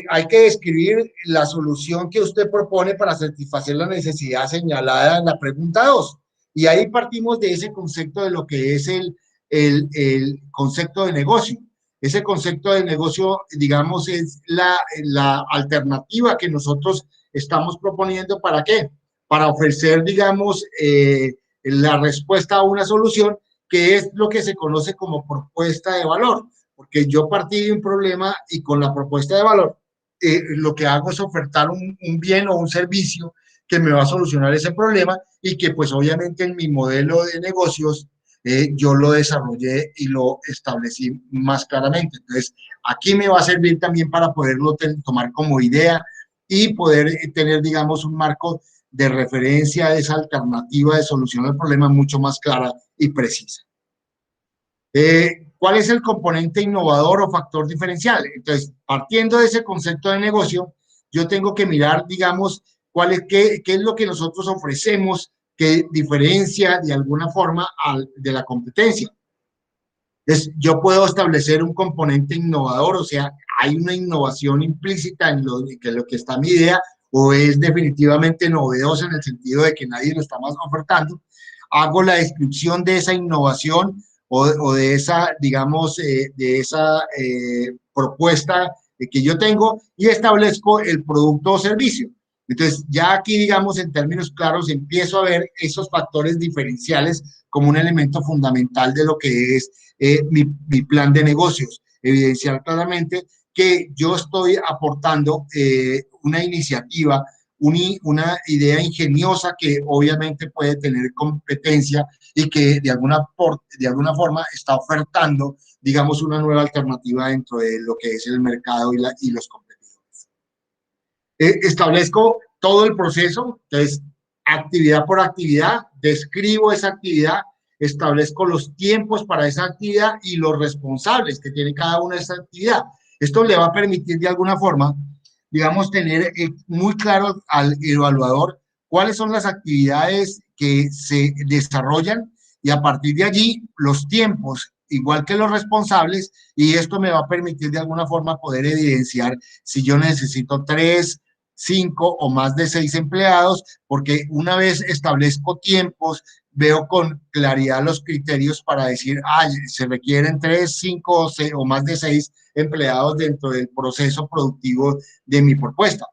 hay que describir la solución que usted propone para satisfacer la necesidad señalada en la pregunta 2. Y ahí partimos de ese concepto de lo que es el concepto de negocio. Ese concepto de negocio, digamos, es la alternativa que nosotros estamos proponiendo. ¿Para qué? Para ofrecer, digamos, la respuesta a una solución que es lo que se conoce como propuesta de valor. Porque yo partí de un problema y con la propuesta de valor, lo que hago es ofertar un bien o un servicio que me va a solucionar ese problema y que pues obviamente en mi modelo de negocios yo lo desarrollé y lo establecí más claramente. Entonces, aquí me va a servir también para poderlo tomar como idea y poder tener, digamos, un marco de referencia a esa alternativa de solución al problema mucho más clara y precisa. ¿Cuál es el componente innovador o factor diferencial? Entonces, partiendo de ese concepto de negocio, yo tengo que mirar, digamos, qué es lo que nosotros ofrecemos que diferencia de alguna forma de la competencia. Entonces, yo puedo establecer un componente innovador, o sea, hay una innovación implícita en lo que está mi idea, o es definitivamente novedosa en el sentido de que nadie lo está más ofertando. Hago la descripción de esa innovación o de esa, digamos, de esa propuesta que yo tengo y establezco el producto o servicio. Entonces, ya aquí, digamos, en términos claros, empiezo a ver esos factores diferenciales como un elemento fundamental de lo que es mi plan de negocios. Evidenciar claramente que yo estoy aportando una iniciativa, una idea ingeniosa que obviamente puede tener competencia y que de alguna forma está ofertando, digamos, una nueva alternativa dentro de lo que es el mercado y los competidores. Establezco todo el proceso, entonces, actividad por actividad, describo esa actividad, establezco los tiempos para esa actividad y los responsables que tiene cada una de esa actividad. Esto le va a permitir de alguna forma, digamos, tener muy claro al evaluador cuáles son las actividades que se desarrollan y a partir de allí los tiempos, igual que los responsables, y esto me va a permitir de alguna forma poder evidenciar si yo necesito 3, 5 o más de 6 empleados, porque una vez establezco tiempos, veo con claridad los criterios para decir, se requieren 3, 5 o más de 6 empleados dentro del proceso productivo de mi propuesta.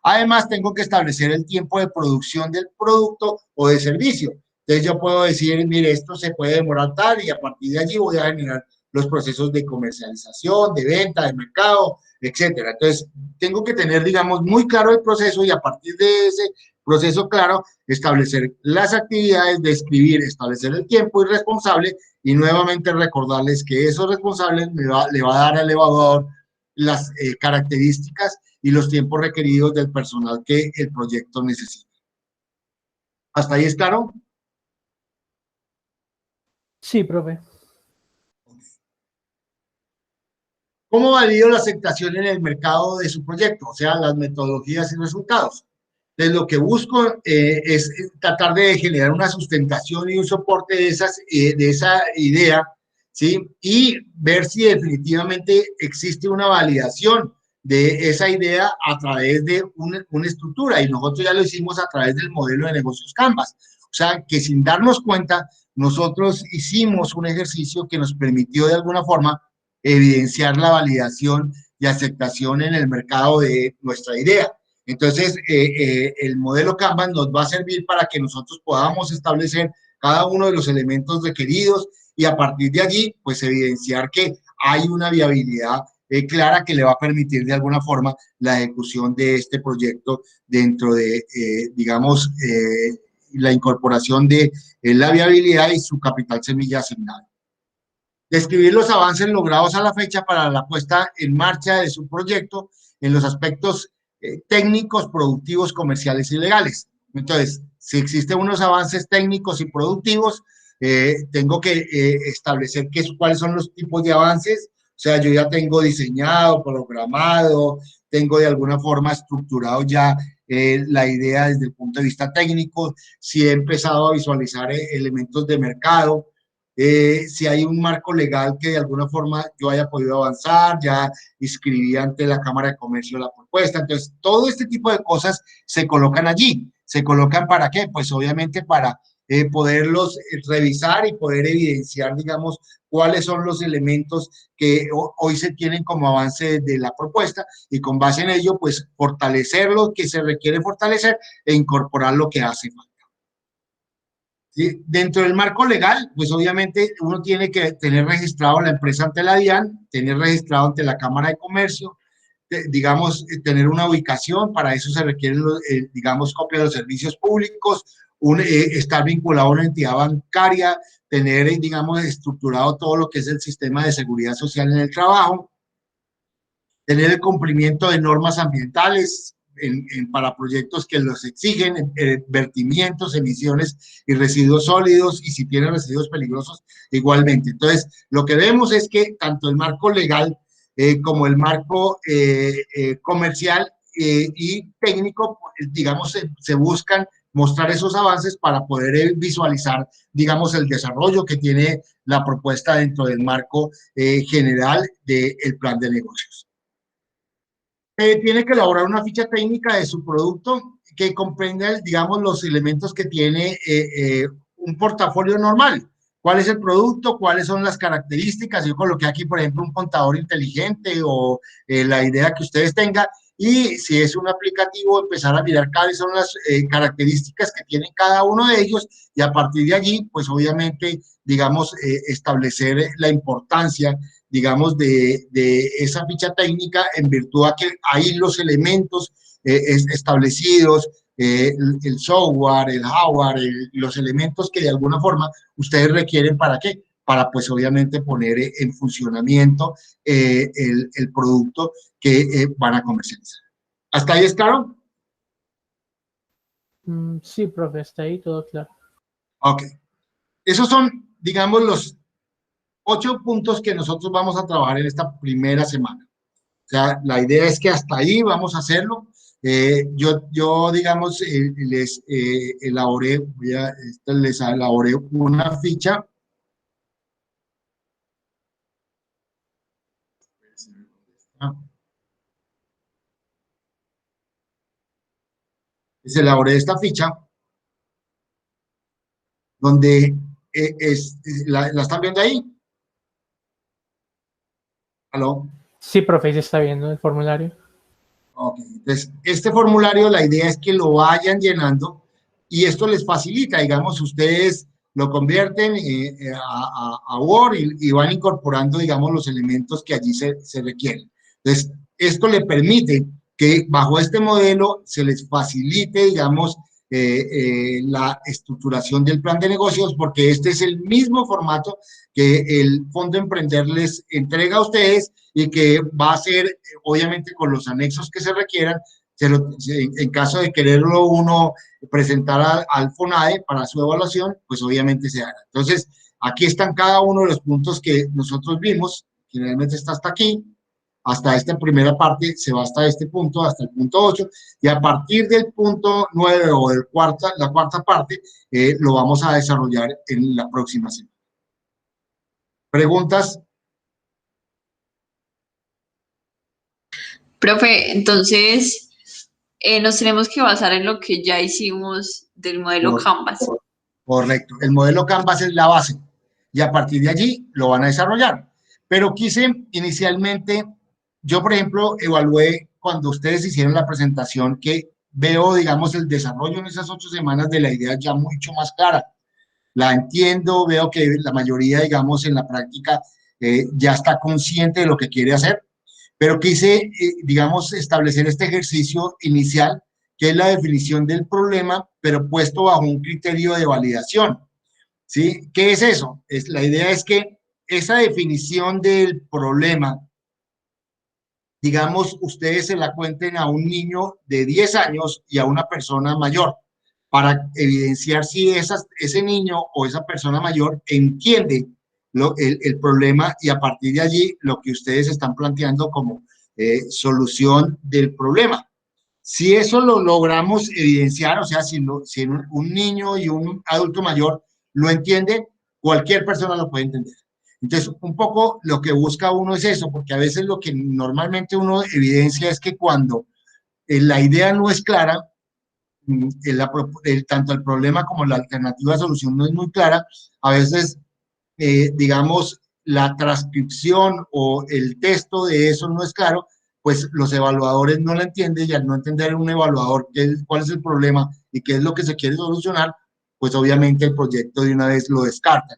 Además, tengo que establecer el tiempo de producción del producto o de servicio. Entonces, yo puedo decir, mire, esto se puede demorar tal y a partir de allí voy a generar los procesos de comercialización, de venta, de mercado, etcétera. Entonces, tengo que tener, digamos, muy claro el proceso y a partir de ese proceso claro, establecer las actividades, describir, establecer el tiempo y responsable y nuevamente recordarles que esos responsables le va a dar al evaluador las características y los tiempos requeridos del personal que el proyecto necesita. ¿Hasta ahí es claro? Sí, profe. ¿Cómo valido la aceptación en el mercado de su proyecto? O sea, las metodologías y resultados. Entonces, lo que busco es tratar de generar una sustentación y un soporte de esa idea, ¿sí? Y ver si definitivamente existe una validación de esa idea a través de una estructura. Y nosotros ya lo hicimos a través del modelo de negocios Canvas. O sea, que sin darnos cuenta, nosotros hicimos un ejercicio que nos permitió de alguna forma evidenciar la validación y aceptación en el mercado de nuestra idea. Entonces, el modelo Kanban nos va a servir para que nosotros podamos establecer cada uno de los elementos requeridos y a partir de allí, pues evidenciar que hay una viabilidad clara que le va a permitir de alguna forma la ejecución de este proyecto dentro de, digamos, la incorporación de la viabilidad y su capital semilla asignado. Describir los avances logrados a la fecha para la puesta en marcha de su proyecto en los aspectos técnicos, productivos, comerciales y legales. Entonces, si existen unos avances técnicos y productivos, tengo que establecer cuáles son los tipos de avances. O sea, yo ya tengo diseñado, programado, tengo de alguna forma estructurado ya la idea desde el punto de vista técnico, si he empezado a visualizar elementos de mercado, si hay un marco legal que de alguna forma yo haya podido avanzar, ya inscribí ante la Cámara de Comercio la propuesta. Entonces, todo este tipo de cosas se colocan allí. ¿Se colocan para qué? Pues obviamente para poderlos revisar y poder evidenciar, digamos, cuáles son los elementos que hoy se tienen como avance de la propuesta y con base en ello, pues fortalecer lo que se requiere fortalecer e incorporar lo que hace falta. ¿Sí? Dentro del marco legal, pues obviamente uno tiene que tener registrado la empresa ante la DIAN, tener registrado ante la Cámara de Comercio, digamos, tener una ubicación, para eso se requieren, digamos, copia de los servicios públicos, estar vinculado a una entidad bancaria, tener, digamos, estructurado todo lo que es el sistema de seguridad social en el trabajo, tener el cumplimiento de normas ambientales para proyectos que los exigen, vertimientos, emisiones y residuos sólidos, y si tienen residuos peligrosos, igualmente. Entonces, lo que vemos es que tanto el marco legal como el marco comercial y técnico, digamos, se buscan mostrar esos avances para poder visualizar, digamos, el desarrollo que tiene la propuesta dentro del marco general del plan de negocios. Tiene que elaborar una ficha técnica de su producto que comprenda, digamos, los elementos que tiene un portafolio normal. ¿Cuál es el producto? ¿Cuáles son las características? Yo coloqué aquí, por ejemplo, un contador inteligente o la idea que ustedes tengan. Y si es un aplicativo, empezar a mirar cuáles son las características que tienen cada uno de ellos y a partir de allí, pues obviamente, digamos, establecer la importancia, digamos, de esa ficha técnica en virtud a que hay los elementos establecidos, el software, el hardware, los elementos que de alguna forma ustedes requieren para qué, para pues obviamente poner en funcionamiento el producto que van a comercializar. ¿Hasta ahí es claro? Sí, profe, está ahí todo claro. Ok. Esos son, digamos, los 8 puntos que nosotros vamos a trabajar en esta primera semana. O sea, la idea es que hasta ahí vamos a hacerlo. Yo digamos, les elaboré, les elaboré una ficha. Les elaboré esta ficha donde ¿la están viendo ahí? ¿Aló? Sí, profe, se está viendo el formulario. Ok, entonces este formulario la idea es que lo vayan llenando y esto les facilita, digamos, ustedes lo convierten a Word y van incorporando, digamos, los elementos que allí se requieren. Entonces, esto le permite que bajo este modelo se les facilite, digamos, la estructuración del plan de negocios, porque este es el mismo formato que el Fondo Emprender les entrega a ustedes y que va a ser, obviamente, con los anexos que se requieran, en caso de quererlo uno presentar al FONADE para su evaluación, pues obviamente se hará. Entonces, aquí están cada uno de los puntos que nosotros vimos, generalmente está hasta aquí, hasta esta primera parte se va hasta este punto, hasta el punto 8, y a partir del punto 9 o la cuarta parte, lo vamos a desarrollar en la próxima semana. ¿Preguntas? Profe, entonces nos tenemos que basar en lo que ya hicimos del modelo Canvas. Correcto. El modelo Canvas es la base y a partir de allí lo van a desarrollar. Pero quise inicialmente, yo por ejemplo, evalué cuando ustedes hicieron la presentación que veo, digamos, el desarrollo en esas 8 semanas de la idea ya mucho más clara. La entiendo, veo que la mayoría, digamos, en la práctica ya está consciente de lo que quiere hacer, pero quise, digamos, establecer este ejercicio inicial, que es la definición del problema, pero puesto bajo un criterio de validación, ¿sí? ¿Qué es eso? La idea es que esa definición del problema, digamos, ustedes se la cuenten a un niño de 10 años y a una persona mayor, para evidenciar si ese niño o esa persona mayor entiende el problema y a partir de allí lo que ustedes están planteando como solución del problema. Si eso lo logramos evidenciar, o sea, si un niño y un adulto mayor lo entiende, cualquier persona lo puede entender. Entonces, un poco lo que busca uno es eso, porque a veces lo que normalmente uno evidencia es que cuando la idea no es clara, tanto el problema como la alternativa de solución no es muy clara, a veces, digamos, la transcripción o el texto de eso no es claro, pues los evaluadores no la entienden y al no entender un evaluador cuál es el problema y qué es lo que se quiere solucionar, pues obviamente el proyecto de una vez lo descartan.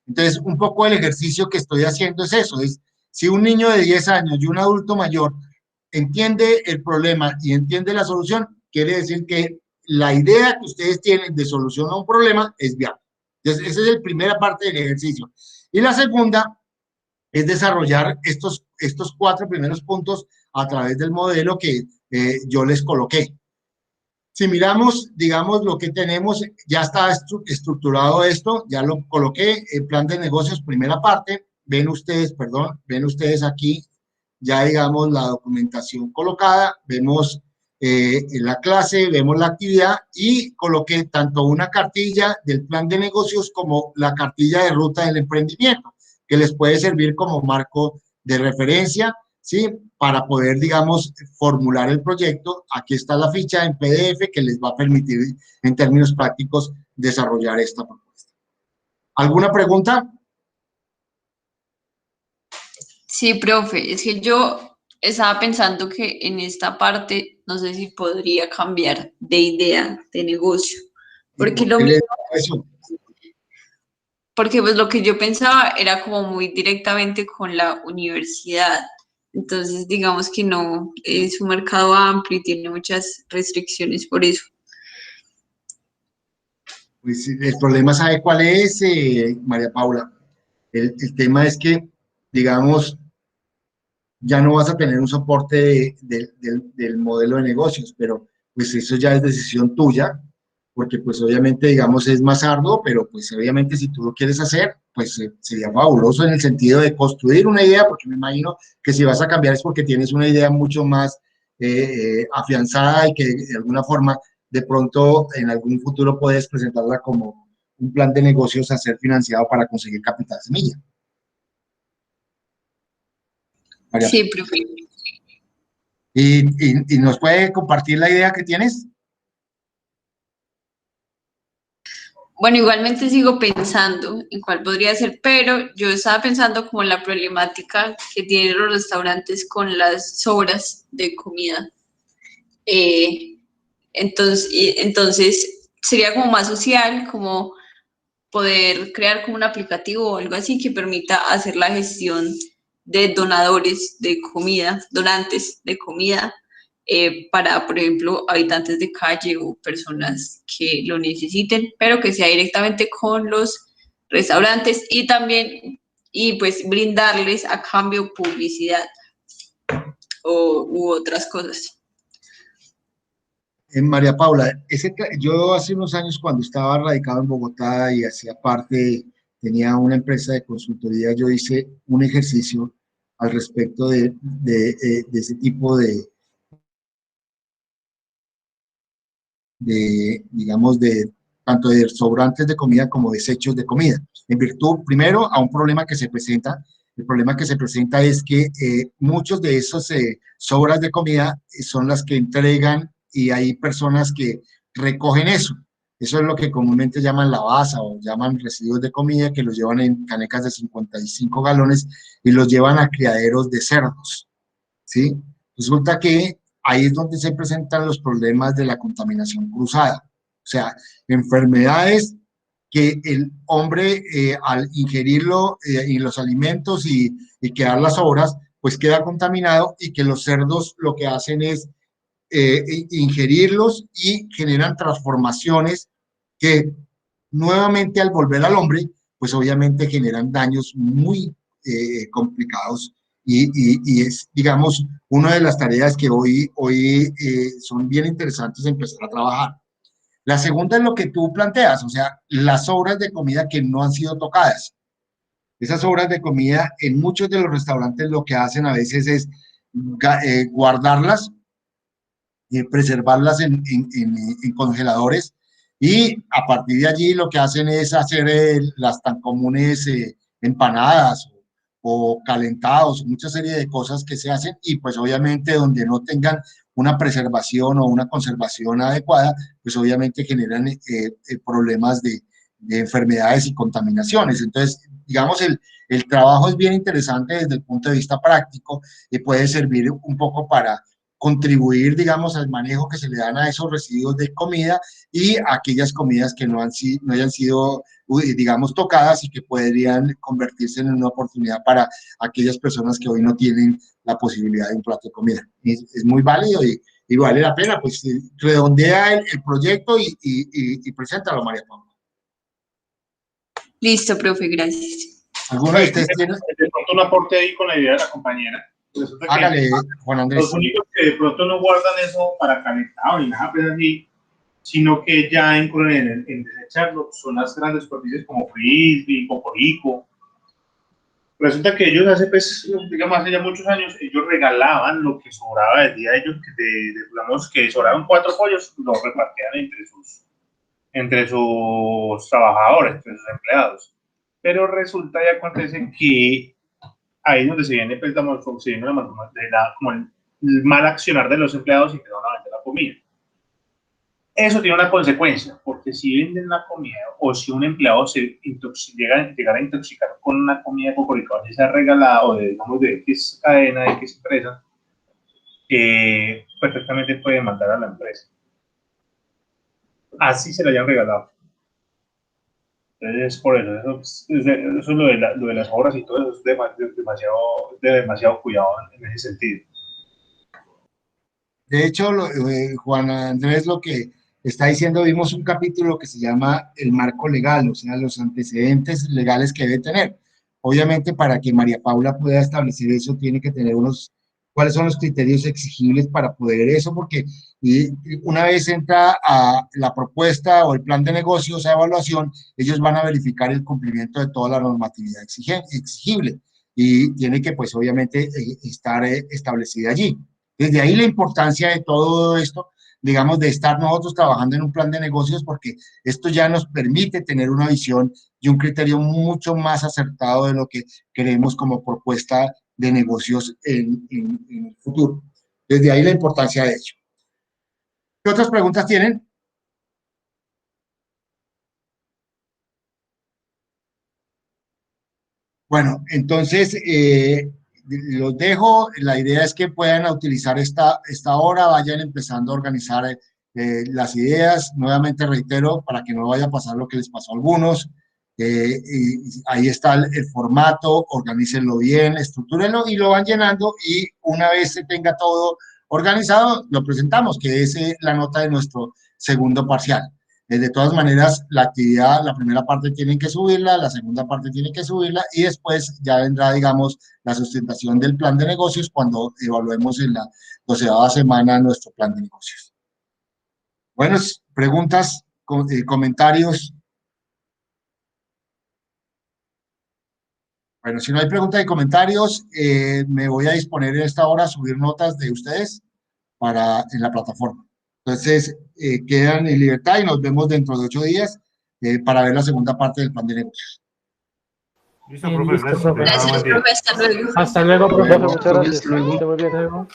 Entonces, un poco el ejercicio que estoy haciendo es eso, es si un niño de 10 años y un adulto mayor entiende el problema y entiende la solución, quiere decir que la idea que ustedes tienen de solución a un problema es viable. Entonces, esa es la primera parte del ejercicio. Y la segunda es desarrollar estos 4 primeros puntos a través del modelo que yo les coloqué. Si miramos, digamos, lo que tenemos, ya está estructurado esto, ya lo coloqué, el plan de negocios, primera parte, ven ustedes aquí, ya digamos, la documentación colocada, vemos la clase, vemos la actividad y coloqué tanto una cartilla del plan de negocios como la cartilla de ruta del emprendimiento, que les puede servir como marco de referencia, ¿sí? para poder, digamos, formular el proyecto. Aquí está la ficha en PDF que les va a permitir, en términos prácticos, desarrollar esta propuesta. ¿Alguna pregunta? Sí, profe, es que yo estaba pensando que en esta parte no sé si podría cambiar de idea de negocio, ¿Y porque por lo qué mío, les digo eso? porque pues lo que yo pensaba era como muy directamente con la universidad. Entonces, digamos que no, es un mercado amplio y tiene muchas restricciones por eso. Pues el problema, ¿sabe cuál es, María Paula? El tema es que, digamos, ya no vas a tener un soporte del modelo de negocios, pero pues eso ya es decisión tuya, porque pues obviamente, digamos, es más arduo, pero pues obviamente si tú lo quieres hacer, pues sería fabuloso en el sentido de construir una idea, porque me imagino que si vas a cambiar es porque tienes una idea mucho más afianzada y que de alguna forma de pronto en algún futuro puedes presentarla como un plan de negocios a ser financiado para conseguir capital semilla. María. Sí, profe. ¿Y nos puede compartir la idea que tienes? Bueno, igualmente sigo pensando en cuál podría ser, pero yo estaba pensando como en la problemática que tienen los restaurantes con las sobras de comida. Eh, entonces sería como más social, como poder crear como un aplicativo o algo así que permita hacer la gestión de donadores de comida, donantes de comida, para, por ejemplo, habitantes de calle o personas que lo necesiten, pero que sea directamente con los restaurantes y también, y pues brindarles a cambio publicidad u otras cosas. María Paula, yo hace unos años cuando estaba radicado en Bogotá y hacía parte, tenía una empresa de consultoría, yo hice un ejercicio al respecto de ese tipo digamos, de tanto de sobrantes de comida como desechos de comida. En virtud, primero, a un problema que se presenta. El problema que se presenta es que muchos de esos sobras de comida son las que entregan y hay personas que recogen eso. Eso es lo que comúnmente llaman la basa o llaman residuos de comida, que los llevan en canecas de 55 galones y los llevan a criaderos de cerdos, ¿sí? Resulta que ahí es donde se presentan los problemas de la contaminación cruzada. O sea, enfermedades que el hombre al ingerirlo en los alimentos y quedar las sobras, pues queda contaminado y que los cerdos lo que hacen es ingerirlos y generan transformaciones que nuevamente al volver al hombre, pues obviamente generan daños muy complicados y es, digamos, una de las tareas que hoy son bien interesantes empezar a trabajar. La segunda es lo que tú planteas, o sea, las sobras de comida que no han sido tocadas. Esas sobras de comida en muchos de los restaurantes lo que hacen a veces es guardarlas, preservarlas en congeladores y a partir de allí lo que hacen es hacer las tan comunes empanadas o calentados, mucha serie de cosas que se hacen y pues obviamente donde no tengan una preservación o una conservación adecuada, pues obviamente generan problemas de enfermedades y contaminaciones. Entonces, digamos, el trabajo es bien interesante desde el punto de vista práctico y puede servir un poco para contribuir, digamos, al manejo que se le dan a esos residuos de comida y aquellas comidas que no hayan sido, digamos, tocadas y que podrían convertirse en una oportunidad para aquellas personas que hoy no tienen la posibilidad de un plato de comida. Es muy válido y vale la pena, pues redondea el proyecto y preséntalo, María Paula. Listo, profe, gracias. ¿Alguno de ustedes tiene? De pronto un aporte ahí con la idea de la compañera. Resulta que Hágale, Juan Andrés. los únicos que de pronto no guardan eso para calentado ni nada, pues así, sino que ya incurren en desecharlo, son las grandes superficies como Frisbee, Cocorico. Resulta que ellos hace, pues, digamos, hace ya muchos años, ellos regalaban lo que sobraba del día de ellos, digamos, que sobraban 4 pollos, lo repartían entre sus trabajadores, entre sus empleados. Pero resulta y acontece que ahí es donde se viene, pues, como el mal accionar de los empleados y que no van a vender la comida. Eso tiene una consecuencia, porque si venden la comida o si un empleado se llega a intoxicar con una comida cocoricada, ya sea regalada o digamos, de X cadena, de X empresa, perfectamente puede demandar a la empresa. Así se la hayan regalado. Entonces, por eso, eso lo de las obras y todo eso es de demasiado cuidado en ese sentido. De hecho, Juan Andrés, lo que está diciendo, vimos un capítulo que se llama el marco legal, o sea, los antecedentes legales que debe tener. Obviamente, para que María Paula pueda establecer eso, tiene que tener cuáles son los criterios exigibles para poder eso, porque una vez entra a la propuesta o el plan de negocios a evaluación, ellos van a verificar el cumplimiento de toda la normatividad exigible y tiene que, pues, obviamente, estar establecida allí. Desde ahí la importancia de todo esto, digamos, de estar nosotros trabajando en un plan de negocios, porque esto ya nos permite tener una visión y un criterio mucho más acertado de lo que queremos como propuesta de negocios en el futuro. Desde ahí la importancia de ello. ¿Qué otras preguntas tienen? Bueno, entonces los dejo. La idea es que puedan utilizar esta hora, vayan empezando a organizar las ideas. Nuevamente reitero, para que no vaya a pasar lo que les pasó a algunos. Y ahí está el formato, organícenlo bien, estructúrenlo y lo van llenando. Y una vez se tenga todo organizado, lo presentamos, que es la nota de nuestro segundo parcial. De todas maneras, la actividad, la primera parte tienen que subirla, la segunda parte tienen que subirla y después ya vendrá, digamos, la sustentación del plan de negocios cuando evaluemos en la 12ª semana nuestro plan de negocios. Buenas preguntas, comentarios. Bueno, si no hay preguntas y comentarios, me voy a disponer en esta hora a subir notas de ustedes en la plataforma. Entonces, quedan en libertad y nos vemos dentro de 8 días para ver la segunda parte del plan de negocios. Listo, profe. Listo, profe. Gracias, profe. Hasta luego. Hasta luego, profe. Muchas gracias. Hasta luego.